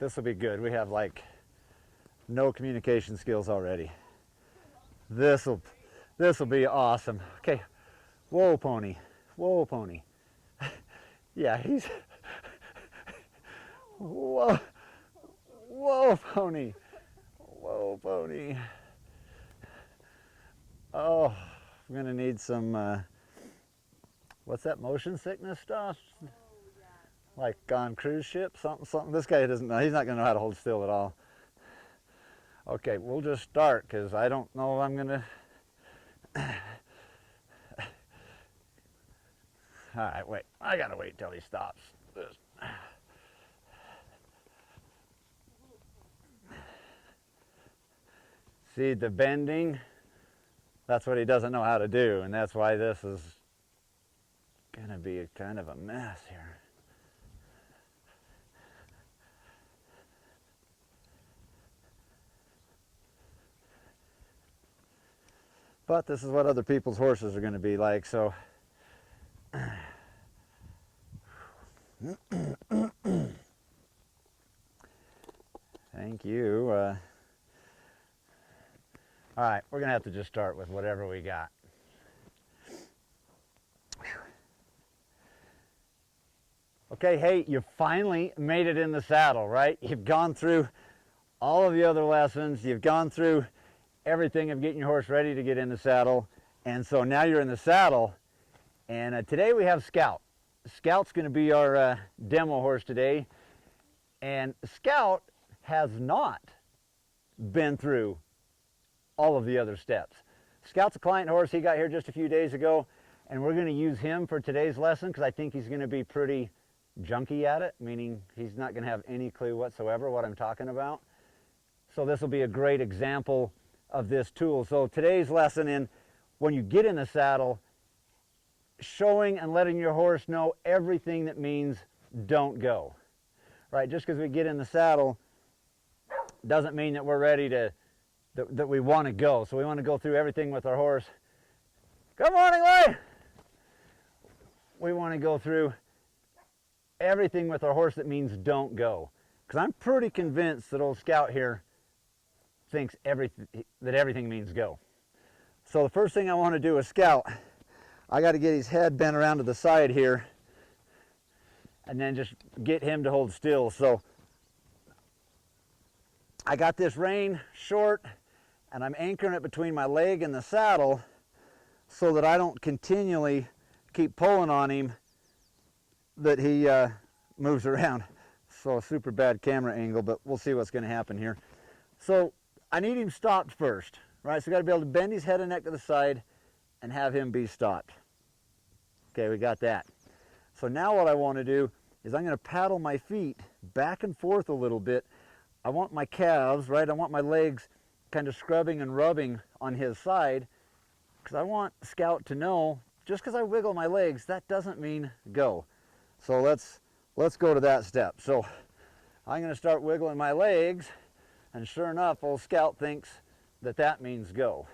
This will be good. We have like no communication skills already. This will be awesome. Okay, whoa pony, whoa pony. Yeah, he's whoa, whoa pony, whoa pony. Oh, we're gonna need some. What's that motion sickness stuff? Oh, yeah. Like on cruise ship, something. This guy doesn't know. He's not gonna know how to hold still at all. Okay, we'll just start because I don't know if I'm gonna. All right, wait. I gotta wait till he stops. See the bending? That's what he doesn't know how to do, and that's why this is gonna be kind of a mess here. But this is what other people's horses are going to be like, so thank you. All right, we're going to have to just start with whatever we got. Okay, hey, you finally made it in the saddle, right? You've gone through all of the other lessons. You've gone through everything of getting your horse ready to get in the saddle, and so now you're in the saddle. And today we have Scout. Scout's going to be our demo horse today, and Scout has not been through all of the other steps. Scout's a client horse. He got here just a few days ago, and we're going to use him for today's lesson because I think he's going to be pretty junky at it, meaning he's not going to have any clue whatsoever what I'm talking about. So this will be a great example of this tool. So today's lesson in when you get in the saddle, showing and letting your horse know everything that means don't go. Right? Just because we get in the saddle doesn't mean that we're ready to, that we want to go. So we want to go through everything with our horse. Good morning, Lay! We want to go through everything with our horse that means don't go. Because I'm pretty convinced that old Scout here thinks that everything means go. So the first thing I want to do with Scout, I got to get his head bent around to the side here and then just get him to hold still. So I got this rein short and I'm anchoring it between my leg and the saddle so that I don't continually keep pulling on him that he moves around. So a super bad camera angle, but we'll see what's going to happen here. So I need him stopped first, right? So we got to be able to bend his head and neck to the side and have him be stopped. Okay, we got that. So now what I want to do is I'm going to paddle my feet back and forth a little bit. I want my calves, right? I want my legs kind of scrubbing and rubbing on his side because I want Scout to know just because I wiggle my legs, that doesn't mean go. So let's go to that step. So I'm going to start wiggling my legs. And sure enough, old Scout thinks that that means go.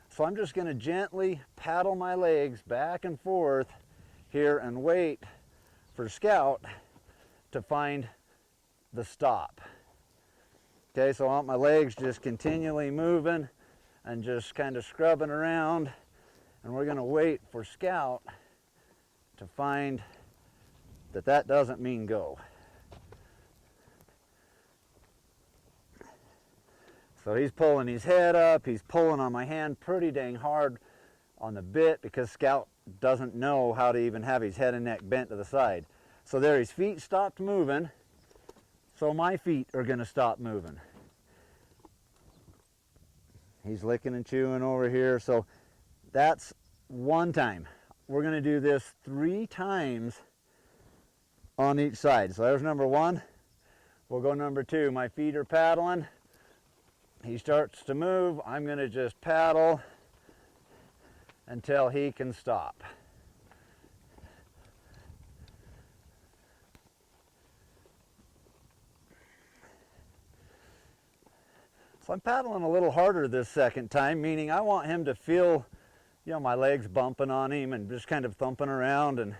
So I'm just going to gently paddle my legs back and forth here and wait for Scout to find the stop. Okay, so I want my legs just continually moving and just kind of scrubbing around. And we're going to wait for Scout to find that that doesn't mean go. So he's pulling his head up, he's pulling on my hand pretty dang hard on the bit because Scout doesn't know how to even have his head and neck bent to the side. So there, his feet stopped moving, so my feet are going to stop moving. He's licking and chewing over here, so that's one time. We're going to do this 3 times on each side. So there's number 1. We'll go number 2. My feet are paddling. He starts to move. I'm going to just paddle until he can stop. So I'm paddling a little harder this second time, meaning I want him to feel, you know, my legs bumping on him and just kind of thumping around. And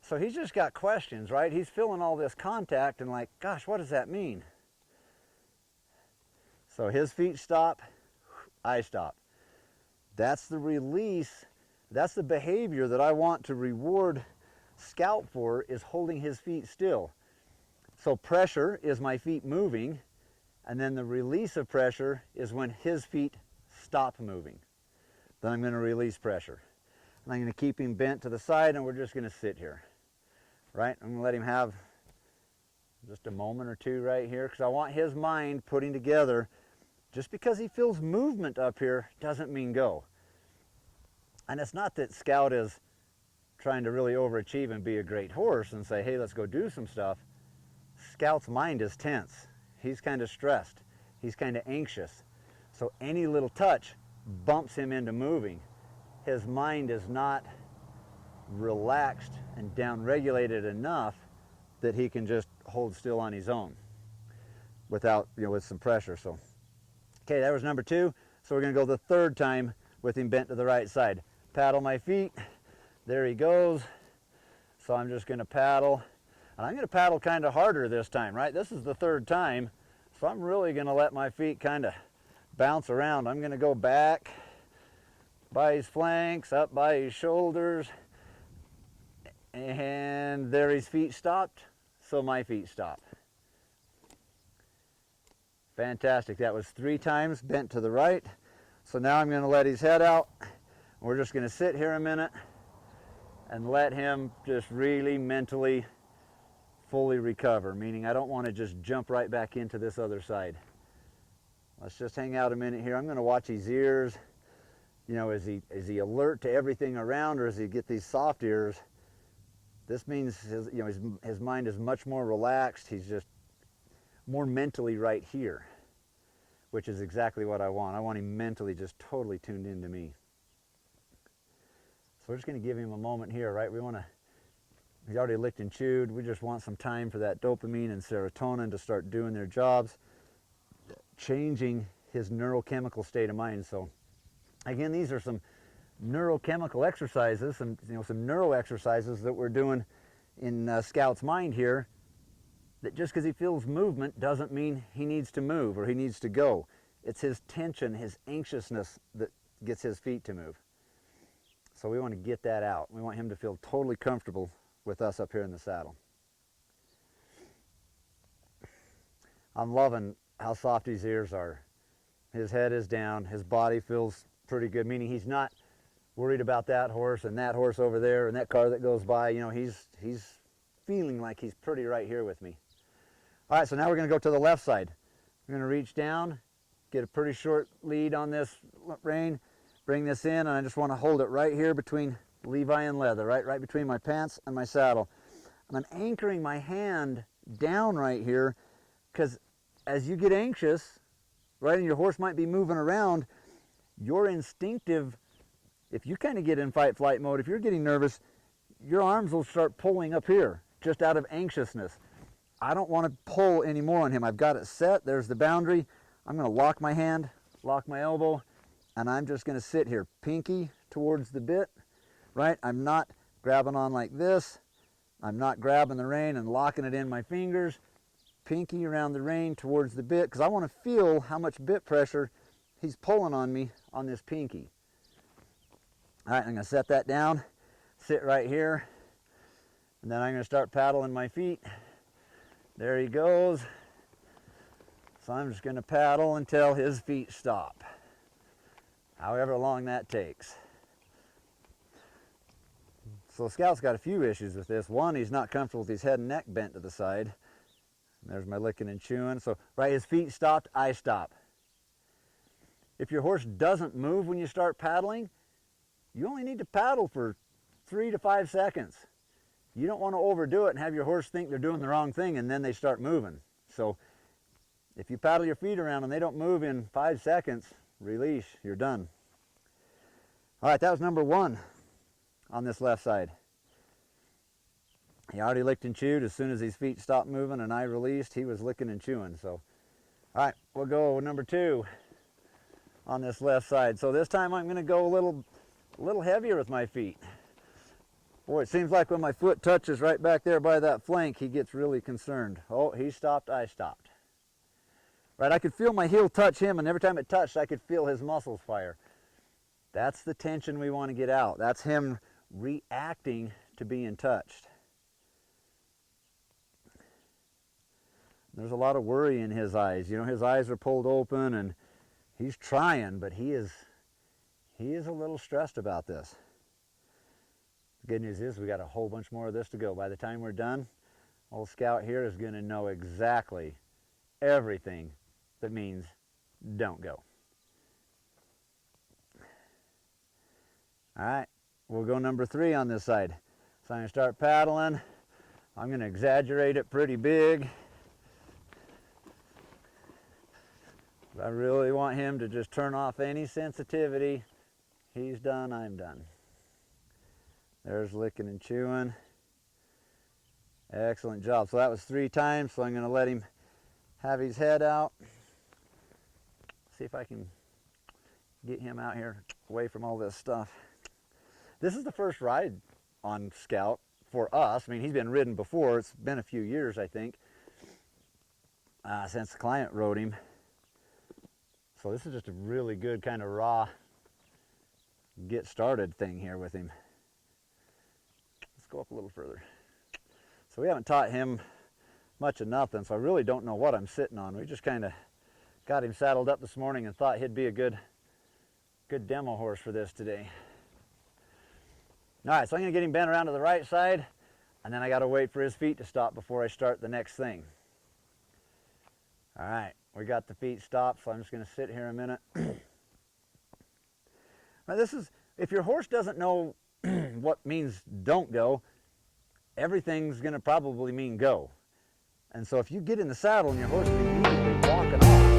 so he's just got questions, right? He's feeling all this contact and like, gosh, what does that mean? So his feet stop, I stop. That's the release. That's the behavior that I want to reward Scout for, is holding his feet still. So pressure is my feet moving, and then the release of pressure is when his feet stop moving. Then I'm going to release pressure. And I'm going to keep him bent to the side, and we're just going to sit here. Right? I'm going to let him have just a moment or two right here, because I want his mind putting together. Just because he feels movement up here doesn't mean go. And it's not that Scout is trying to really overachieve and be a great horse and say, hey, let's go do some stuff. Scout's mind is tense. He's kind of stressed. He's kind of anxious. So any little touch bumps him into moving. His mind is not relaxed and down-regulated enough that he can just hold still on his own without, with some pressure. So, okay, that was number 2. So we're going to go the third time with him bent to the right side. Paddle my feet. There he goes. So I'm just going to paddle. And I'm going to paddle kind of harder this time, right? This is the third time. So I'm really going to let my feet kind of bounce around. I'm going to go back by his flanks, up by his shoulders. And there his feet stopped. So my feet stop. Fantastic. That was 3 times bent to the right. So now I'm going to let his head out. We're just going to sit here a minute and let him just really mentally fully recover, meaning I don't want to just jump right back into this other side. Let's just hang out a minute here. I'm going to watch his ears. Is he alert to everything around, or does he get these soft ears? This means his mind is much more relaxed. He's just more mentally right here, which is exactly what I want. I want him mentally just totally tuned into me. So we're just going to give him a moment here, right? He's already licked and chewed. We just want some time for that dopamine and serotonin to start doing their jobs, changing his neurochemical state of mind. So again, these are some neurochemical exercises, some neuro exercises that we're doing in Scout's mind here, that just because he feels movement doesn't mean he needs to move or he needs to go. It's his tension, his anxiousness that gets his feet to move. So we want to get that out. We want him to feel totally comfortable with us up here in the saddle. I'm loving how soft his ears are. His head is down. His body feels pretty good, meaning he's not worried about that horse and that horse over there and that car that goes by. He's feeling like he's pretty right here with me. All right, so now we're going to go to the left side. We're going to reach down, get a pretty short lead on this rein, bring this in, and I just want to hold it right here between Levi and leather, right between my pants and my saddle. And I'm anchoring my hand down right here, because as you get anxious, right, and your horse might be moving around, your instinctive, if you kind of get in fight-flight mode, if you're getting nervous, your arms will start pulling up here, just out of anxiousness. I don't want to pull anymore on him. I've got it set. There's the boundary. I'm going to lock my hand, lock my elbow, and I'm just going to sit here, pinky towards the bit, right? I'm not grabbing on like this. I'm not grabbing the rein and locking it in my fingers. Pinky around the rein towards the bit, because I want to feel how much bit pressure he's pulling on me on this pinky. All right, I'm going to set that down, sit right here, and then I'm going to start paddling my feet. There he goes. So I'm just going to paddle until his feet stop, however long that takes. So Scout's got a few issues with this. One, he's not comfortable with his head and neck bent to the side. There's my licking and chewing. So right, his feet stopped, I stop. If your horse doesn't move when you start paddling, you only need to paddle for 3 to 5 seconds. You don't want to overdo it and have your horse think they're doing the wrong thing and then they start moving. So if you paddle your feet around and they don't move in 5 seconds, release, you're done. All right, that was number 1 on this left side. He already licked and chewed. As soon as his feet stopped moving and I released, he was licking and chewing. So, all right, we'll go with number 2 on this left side. So this time I'm going to go a little heavier with my feet. Boy, it seems like when my foot touches right back there by that flank, he gets really concerned. Oh, he stopped, I stopped. right? I could feel my heel touch him, and every time it touched, I could feel his muscles fire. That's the tension we want to get out. That's him reacting to being touched. There's a lot of worry in his eyes. You know, his eyes are pulled open, and he's trying, but he is a little stressed about this. The good news is we got a whole bunch more of this to go. By the time we're done, old Scout here is going to know exactly everything that means don't go. All right, we'll go number 3 on this side. So I'm going to start paddling. I'm going to exaggerate it pretty big. I really want him to just turn off any sensitivity. He's done, I'm done. There's licking and chewing. Excellent job. So that was 3 times, so I'm going to let him have his head out. See if I can get him out here away from all this stuff. This is the first ride on Scout for us. I mean, he's been ridden before. It's been a few years, I think, since the client rode him. So this is just a really good kind of raw get started thing here with him. Let's go up a little further. So we haven't taught him much of nothing, so I really don't know what I'm sitting on. We just kind of got him saddled up this morning and thought he'd be a good demo horse for this today. All right, so I'm going to get him bent around to the right side, and then I got to wait for his feet to stop before I start the next thing. All right, we got the feet stopped, so I'm just going to sit here a minute. Now this is, if your horse doesn't know what means don't go, everything's going to probably mean go. And so if you get in the saddle and your horse is immediately walking off,